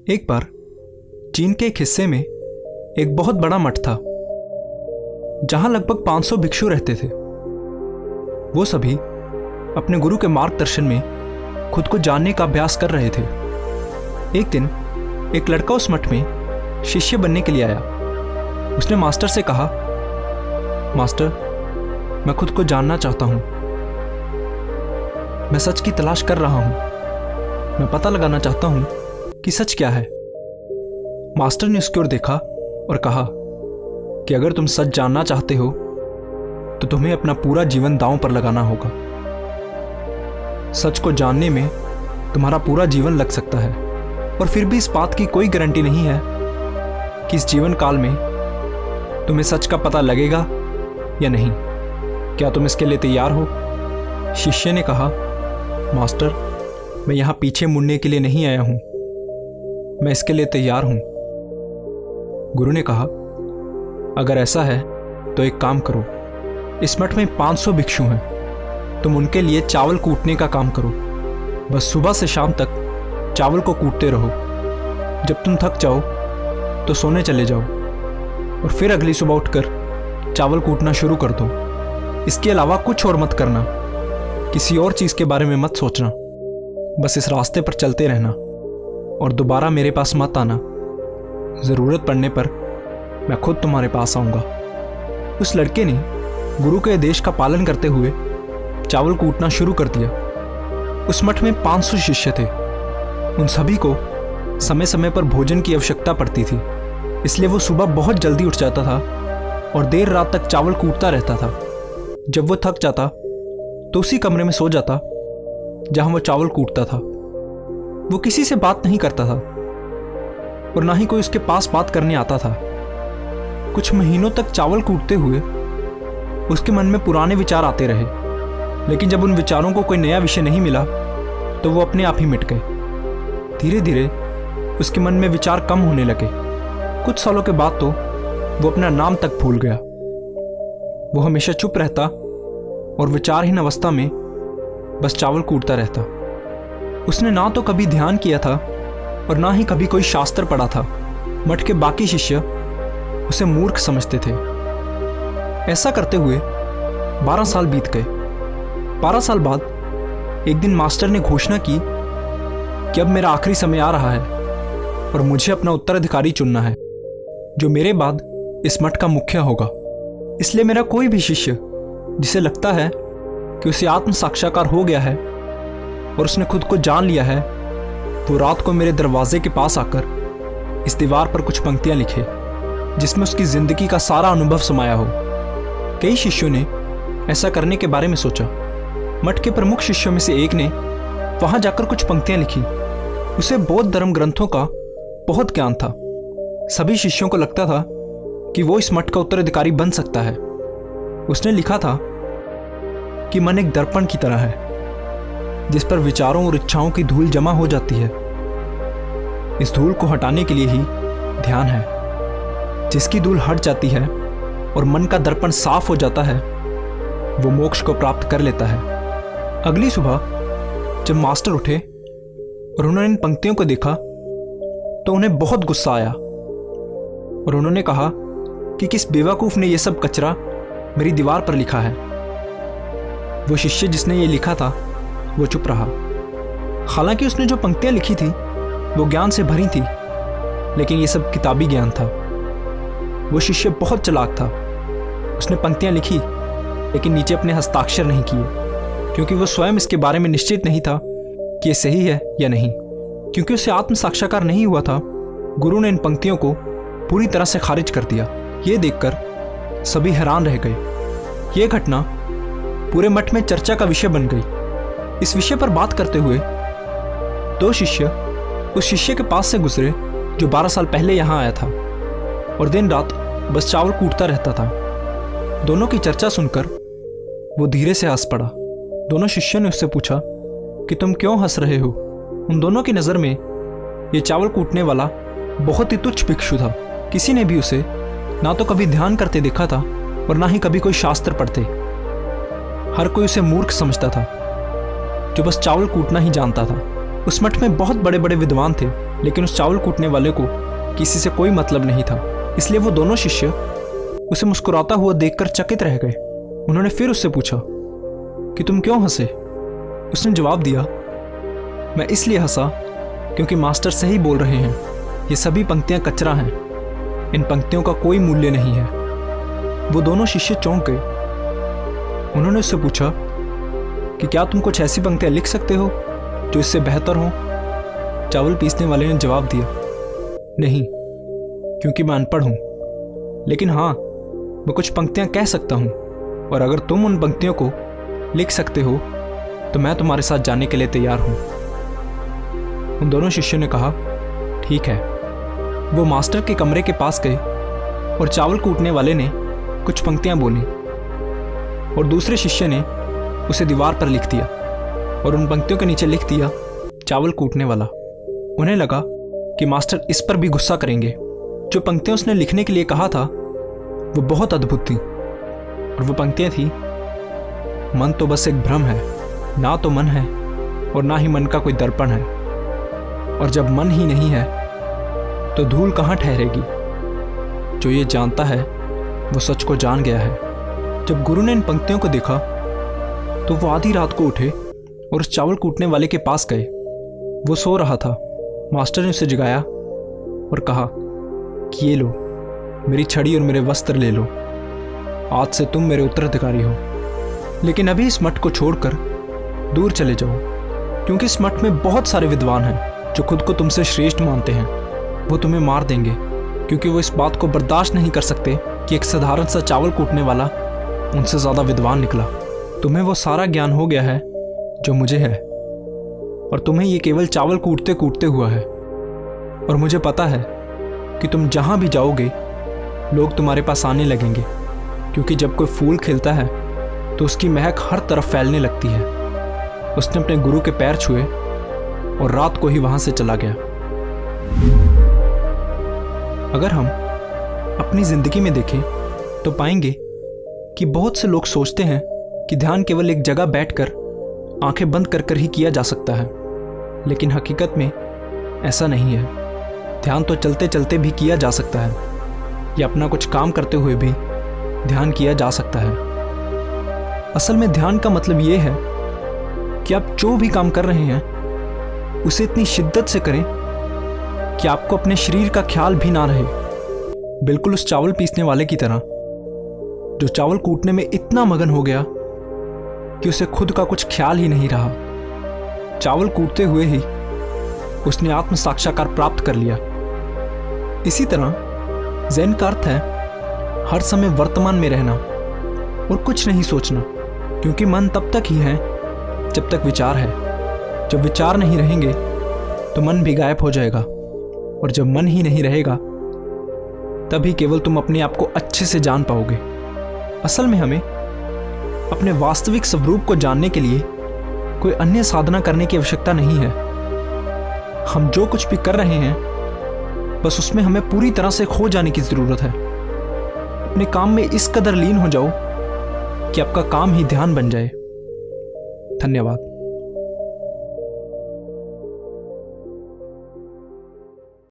एक बार चीन के एक हिस्से में एक बहुत बड़ा मठ था जहां लगभग 500 भिक्षु रहते थे। वो सभी अपने गुरु के मार्गदर्शन में खुद को जानने का अभ्यास कर रहे थे। एक दिन एक लड़का उस मठ में शिष्य बनने के लिए आया। उसने मास्टर से कहा, मास्टर, मैं खुद को जानना चाहता हूं। मैं सच की तलाश कर रहा हूं। मैं पता लगाना चाहता हूं कि सच क्या है। मास्टर ने उसकी ओर देखा और कहा कि अगर तुम सच जानना चाहते हो तो तुम्हें अपना पूरा जीवन दांव पर लगाना होगा। सच को जानने में तुम्हारा पूरा जीवन लग सकता है और फिर भी इस बात की कोई गारंटी नहीं है कि इस जीवन काल में तुम्हें सच का पता लगेगा या नहीं। क्या तुम इसके लिए तैयार हो? शिष्य ने कहा, मास्टर, मैं यहां पीछे मुड़ने के लिए नहीं आया हूं। मैं इसके लिए तैयार हूं। गुरु ने कहा, अगर ऐसा है तो एक काम करो। इस मठ में 500 भिक्षु हैं। तुम उनके लिए चावल कूटने का काम करो। बस सुबह से शाम तक चावल को कूटते रहो। जब तुम थक जाओ तो सोने चले जाओ और फिर अगली सुबह उठकर चावल कूटना शुरू कर दो। इसके अलावा कुछ और मत करना। किसी और चीज़ के बारे में मत सोचना। बस इस रास्ते पर चलते रहना और दोबारा मेरे पास मत आना। ज़रूरत पड़ने पर मैं खुद तुम्हारे पास आऊँगा। उस लड़के ने गुरु के आदेश का पालन करते हुए चावल कूटना शुरू कर दिया। उस मठ में 500 शिष्य थे। उन सभी को समय समय पर भोजन की आवश्यकता पड़ती थी, इसलिए वो सुबह बहुत जल्दी उठ जाता था और देर रात तक चावल कूटता रहता था। जब वो थक जाता तो उसी कमरे में सो जाता जहां वो चावल कूटता था। वो किसी से बात नहीं करता था और ना ही कोई उसके पास बात करने आता था। कुछ महीनों तक चावल कूटते हुए उसके मन में पुराने विचार आते रहे, लेकिन जब उन विचारों को कोई नया विषय नहीं मिला तो वो अपने आप ही मिट गए। धीरे धीरे उसके मन में विचार कम होने लगे। कुछ सालों के बाद तो वो अपना नाम तक भूल गया। वो हमेशा चुप रहता और विचारहीन अवस्था में बस चावल कूटता रहता। उसने ना तो कभी ध्यान किया था और ना ही कभी कोई शास्त्र पढ़ा था। मठ के बाकी शिष्य उसे मूर्ख समझते थे। ऐसा करते हुए 12 साल बीत गए। 12 साल बाद एक दिन मास्टर ने घोषणा की कि अब मेरा आखिरी समय आ रहा है और मुझे अपना उत्तराधिकारी चुनना है जो मेरे बाद इस मठ का मुखिया होगा। इसलिए मेरा कोई भी शिष्य जिसे लगता है कि उसे आत्म साक्षात्कार हो गया है और उसने खुद को जान लिया है, वो रात को मेरे दरवाजे के पास आकर इस दीवार पर कुछ पंक्तियां लिखे जिसमें उसकी जिंदगी का सारा अनुभव समाया हो। कई शिष्यों ने ऐसा करने के बारे में सोचा। मठ के प्रमुख शिष्यों में से एक ने वहां जाकर कुछ पंक्तियां लिखी। उसे बौद्ध धर्म ग्रंथों का बहुत ज्ञान था। सभी शिष्यों को लगता था कि वो इस मठ का उत्तराधिकारी बन सकता है। उसने लिखा था कि मन एक दर्पण की तरह है जिस पर विचारों और इच्छाओं की धूल जमा हो जाती है। इस धूल को हटाने के लिए ही ध्यान है। जिसकी धूल हट जाती है और मन का दर्पण साफ हो जाता है, वो मोक्ष को प्राप्त कर लेता है। अगली सुबह जब मास्टर उठे और उन्होंने इन पंक्तियों को देखा तो उन्हें बहुत गुस्सा आया और उन्होंने कहा कि किस बेवकूफ ने यह सब कचरा मेरी दीवार पर लिखा है। वो शिष्य जिसने ये लिखा था वो चुप रहा। हालांकि उसने जो पंक्तियां लिखी थी वो ज्ञान से भरी थी, लेकिन ये सब किताबी ज्ञान था। वो शिष्य बहुत चालाक था। उसने पंक्तियां लिखी लेकिन नीचे अपने हस्ताक्षर नहीं किए, क्योंकि वो स्वयं इसके बारे में निश्चित नहीं था कि ये सही है या नहीं। क्योंकि उसे आत्म साक्षात्कार नहीं हुआ था, गुरु ने इन पंक्तियों को पूरी तरह से खारिज कर दिया। ये देखकर सभी हैरान रह गए। ये घटना पूरे मठ में चर्चा का विषय बन गई। इस विषय पर बात करते हुए 2 शिष्य उस शिष्य के पास से गुजरे जो 12 साल पहले यहाँ आया था और दिन रात बस चावल कूटता रहता था। दोनों की चर्चा सुनकर वो धीरे से हंस पड़ा। दोनों शिष्यों ने उससे पूछा कि तुम क्यों हंस रहे हो? उन दोनों की नज़र में ये चावल कूटने वाला बहुत ही तुच्छ भिक्षु था। किसी ने भी उसे ना तो कभी ध्यान करते देखा था और ना ही कभी कोई शास्त्र पढ़ते। हर कोई उसे मूर्ख समझता था जो बस चावल कूटना ही जानता था। उस मठ में बहुत बड़े बड़े विद्वान थे लेकिन उस चावल कूटने वाले को किसी से कोई मतलब नहीं था, इसलिए वो दोनों शिष्य उसे मुस्कुराता हुआ देखकर चकित रह गए। उन्होंने फिर उससे पूछा कि तुम क्यों हंसे? उसने जवाब दिया, मैं इसलिए हंसा क्योंकि मास्टर सही बोल रहे हैं, ये सभी पंक्तियां कचरा हैं, इन पंक्तियों का कोई मूल्य नहीं है। वो दोनों शिष्य चौंक गए। उन्होंने उससे पूछा कि क्या तुम कुछ ऐसी पंक्तियां लिख सकते हो जो इससे बेहतर हो? चावल पीसने वाले ने जवाब दिया, नहीं, क्योंकि मैं अनपढ़ हूं, लेकिन हाँ, मैं कुछ पंक्तियां कह सकता हूं, और अगर तुम उन पंक्तियों को लिख सकते हो तो मैं तुम्हारे साथ जाने के लिए तैयार हूं। उन दोनों शिष्यों ने कहा, ठीक है। वो मास्टर के कमरे के पास गए और चावल कूटने वाले ने कुछ पंक्तियां बोली और दूसरे शिष्य ने उसे दीवार पर लिख दिया और उन पंक्तियों के नीचे लिख दिया, चावल कूटने वाला। उन्हें लगा कि मास्टर इस पर भी गुस्सा करेंगे। जो पंक्तियां उसने लिखने के लिए कहा था वो बहुत अद्भुत थी, और वो पंक्तियां थी, मन तो बस एक भ्रम है, ना तो मन है और ना ही मन का कोई दर्पण है, और जब मन ही नहीं है तो धूल कहाँ ठहरेगी। जो ये जानता है वो सच को जान गया है। जब गुरु ने इन पंक्तियों को देखा तो वो आधी रात को उठे और उस चावल कूटने वाले के पास गए। वो सो रहा था। मास्टर ने उसे जगाया और कहा कि ये लो, मेरी छड़ी और मेरे वस्त्र ले लो, आज से तुम मेरे उत्तराधिकारी हो, लेकिन अभी इस मठ को छोड़कर दूर चले जाओ, क्योंकि इस मठ में बहुत सारे विद्वान हैं जो खुद को तुमसे श्रेष्ठ मानते हैं। वो तुम्हें मार देंगे, क्योंकि वो इस बात को बर्दाश्त नहीं कर सकते कि एक साधारण सा चावल कूटने वाला उनसे ज़्यादा विद्वान निकला। तुम्हें वो सारा ज्ञान हो गया है जो मुझे है, और तुम्हें ये केवल चावल कूटते कूटते हुआ है। और मुझे पता है कि तुम जहाँ भी जाओगे लोग तुम्हारे पास आने लगेंगे, क्योंकि जब कोई फूल खिलता है तो उसकी महक हर तरफ फैलने लगती है। उसने अपने गुरु के पैर छुए और रात को ही वहाँ से चला गया। अगर हम अपनी जिंदगी में देखें तो पाएंगे कि बहुत से लोग सोचते हैं कि ध्यान केवल एक जगह बैठकर आंखें बंद कर कर ही किया जा सकता है, लेकिन हकीकत में ऐसा नहीं है। ध्यान तो चलते चलते भी किया जा सकता है, या अपना कुछ काम करते हुए भी ध्यान किया जा सकता है। असल में ध्यान का मतलब ये है कि आप जो भी काम कर रहे हैं उसे इतनी शिद्दत से करें कि आपको अपने शरीर का ख्याल भी ना रहे। बिल्कुल उस चावल पीसने वाले की तरह, जो चावल कूटने में इतना मगन हो गया कि उसे खुद का कुछ ख्याल ही नहीं रहा। चावल कूटते हुए ही उसने आत्म साक्षात्कार प्राप्त कर लिया। इसी तरह ज़ेन का अर्थ है हर समय वर्तमान में रहना और कुछ नहीं सोचना, क्योंकि मन तब तक ही है जब तक विचार है। जब विचार नहीं रहेंगे तो मन भी गायब हो जाएगा, और जब मन ही नहीं रहेगा तभी केवल तुम अपने आप को अच्छे से जान पाओगे। असल में हमें अपने वास्तविक स्वरूप को जानने के लिए कोई अन्य साधना करने की आवश्यकता नहीं है। हम जो कुछ भी कर रहे हैं बस उसमें हमें पूरी तरह से खो जाने की जरूरत है। अपने काम में इस कदर लीन हो जाओ कि आपका काम ही ध्यान बन जाए। धन्यवाद।